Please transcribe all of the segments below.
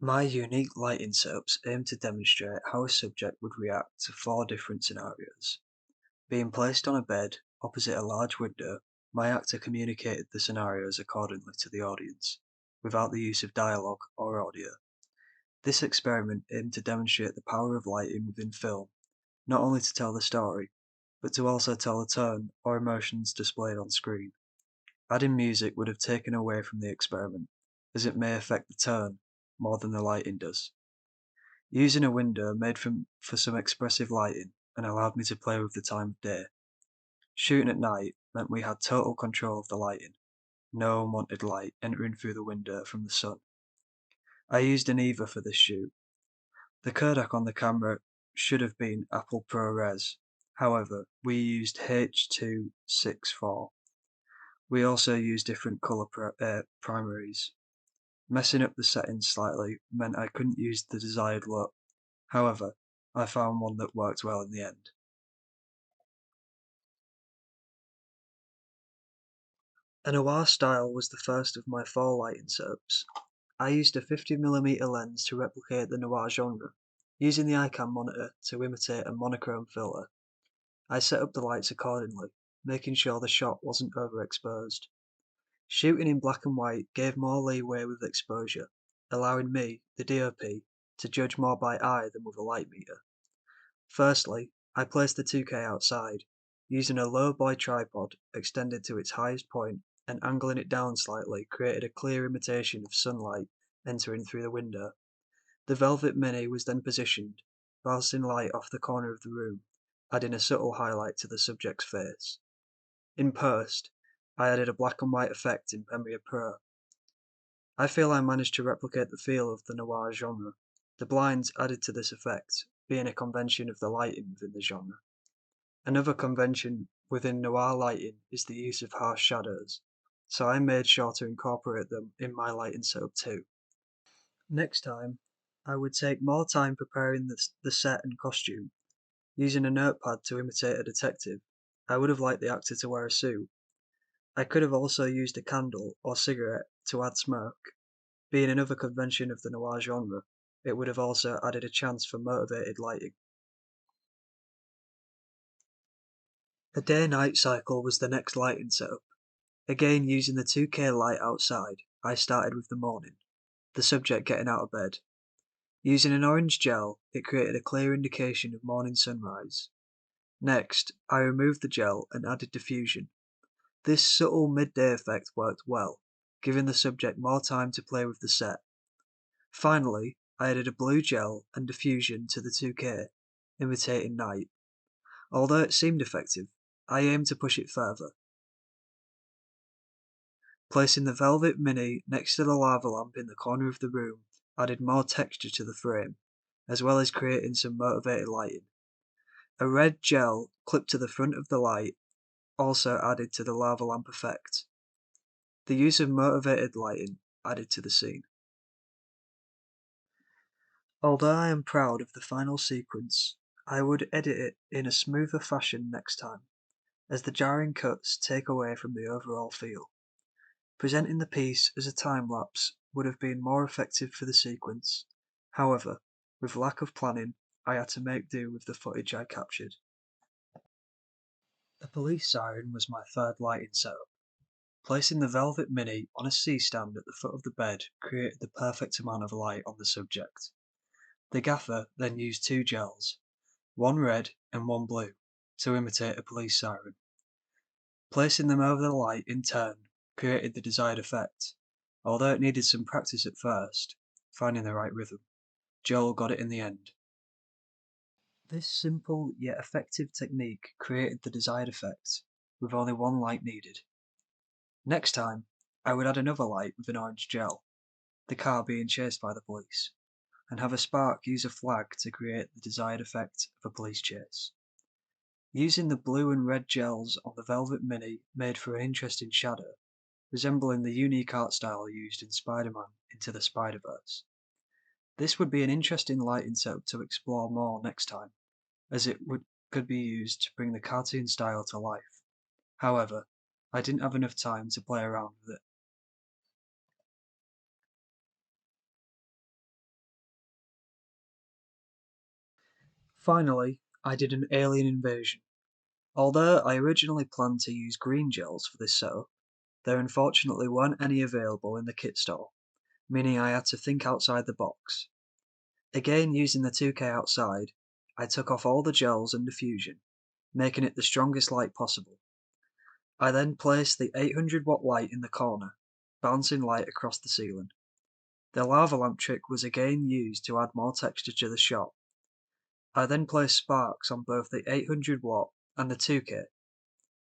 My unique lighting setups aim to demonstrate how a subject would react to four different scenarios. Being placed on a bed opposite a large window, my actor communicated the scenarios accordingly to the audience, without the use of dialogue or audio. This experiment aimed to demonstrate the power of lighting within film, not only to tell the story, but to also tell the tone or emotions displayed on screen. Adding music would have taken away from the experiment, as it may affect the tone more than the lighting does. Using a window made for some expressive lighting and allowed me to play with the time of day. Shooting at night meant we had total control of the lighting, no unwanted light entering through the window from the sun. I used an EVA for this shoot. The codec on the camera should have been Apple ProRes, however, we used H.264. We also used different color primaries. Messing up the settings slightly meant I couldn't use the desired look. However, I found one that worked well in the end. A noir style was the first of my four lighting setups. I used a 50mm lens to replicate the noir genre, using the ICAM monitor to imitate a monochrome filter. I set up the lights accordingly, making sure the shot wasn't overexposed. Shooting in black and white gave more leeway with exposure, allowing me, the DOP, to judge more by eye than with a light meter. Firstly, I placed the 2K outside, using a low boy tripod extended to its highest point and angling it down slightly created a clear imitation of sunlight entering through the window. The Velvet Mini was then positioned, bouncing light off the corner of the room, adding a subtle highlight to the subject's face. In post, I added a black and white effect in Premiere Pro. I feel I managed to replicate the feel of the noir genre. The blinds added to this effect, being a convention of the lighting within the genre. Another convention within noir lighting is the use of harsh shadows, so I made sure to incorporate them in my lighting setup too. Next time, I would take more time preparing the set and costume. Using a notepad to imitate a detective, I would have liked the actor to wear a suit. I could have also used a candle or cigarette to add smoke. Being another convention of the noir genre, it would have also added a chance for motivated lighting. A day-night cycle was the next lighting setup. Again using the 2K light outside, I started with the morning, the subject getting out of bed. Using an orange gel, it created a clear indication of morning sunrise. Next, I removed the gel and added diffusion. This subtle midday effect worked well, giving the subject more time to play with the set. Finally, I added a blue gel and diffusion to the 2K, imitating night. Although it seemed effective, I aimed to push it further. Placing the Velvet Mini next to the lava lamp in the corner of the room added more texture to the frame, as well as creating some motivated lighting. A red gel clipped to the front of the light also added to the lava lamp effect. The use of motivated lighting added to the scene. Although I am proud of the final sequence, I would edit it in a smoother fashion next time, as the jarring cuts take away from the overall feel. Presenting the piece as a time-lapse would have been more effective for the sequence. However, with lack of planning, I had to make do with the footage I captured. A police siren was my third lighting setup. Placing the Velvet Mini on a C-stand at the foot of the bed created the perfect amount of light on the subject. The gaffer then used two gels, one red and one blue, to imitate a police siren. Placing them over the light in turn created the desired effect. Although it needed some practice at first, finding the right rhythm, Joel got it in the end. This simple yet effective technique created the desired effect, with only one light needed. Next time, I would add another light with an orange gel, the car being chased by the police, and have a spark use a flag to create the desired effect of a police chase. Using the blue and red gels on the Velvet Mini made for an interesting shadow, resembling the unique art style used in Spider-Man Into the Spider-Verse. This would be an interesting lighting setup to explore more next time, as could be used to bring the cartoon style to life. However, I didn't have enough time to play around with it. Finally, I did an alien invasion. Although I originally planned to use green gels for this setup, there unfortunately weren't any available in the kit store, meaning I had to think outside the box. Again, using the 2K outside, I took off all the gels and diffusion, making it the strongest light possible. I then placed the 800-watt light in the corner, bouncing light across the ceiling. The lava lamp trick was again used to add more texture to the shot. I then placed sparks on both the 800-watt and the 2K.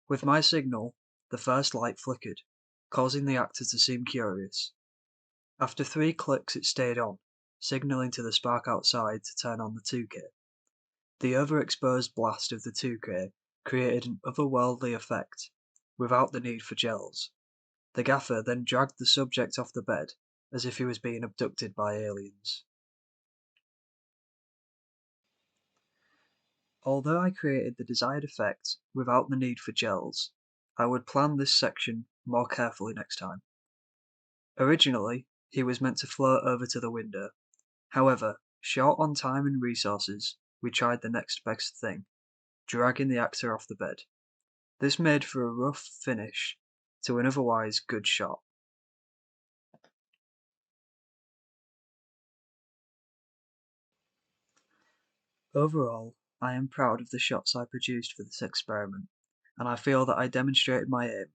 With my signal, the first light flickered, causing the actor to seem curious. After 3 clicks it stayed on, signaling to the spark outside to turn on the 2K. The overexposed blast of the 2K created an otherworldly effect, without the need for gels. The gaffer then dragged the subject off the bed, as if he was being abducted by aliens. Although I created the desired effect without the need for gels, I would plan this section more carefully next time. Originally, he was meant to float over to the window. However, short on time and resources, we tried the next best thing, dragging the actor off the bed. This made for a rough finish to an otherwise good shot. Overall, I am proud of the shots I produced for this experiment, and I feel that I demonstrated my aim,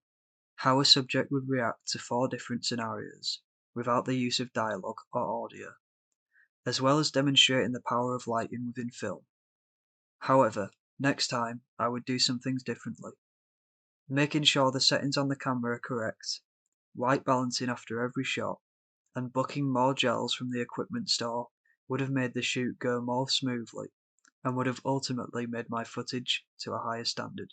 how a subject would react to 4 different scenarios, without the use of dialogue or audio, as well as demonstrating the power of lighting within film. However, next time I would do some things differently, making sure the settings on the camera are correct, white balancing after every shot, and booking more gels from the equipment store would have made the shoot go more smoothly and would have ultimately made my footage to a higher standard.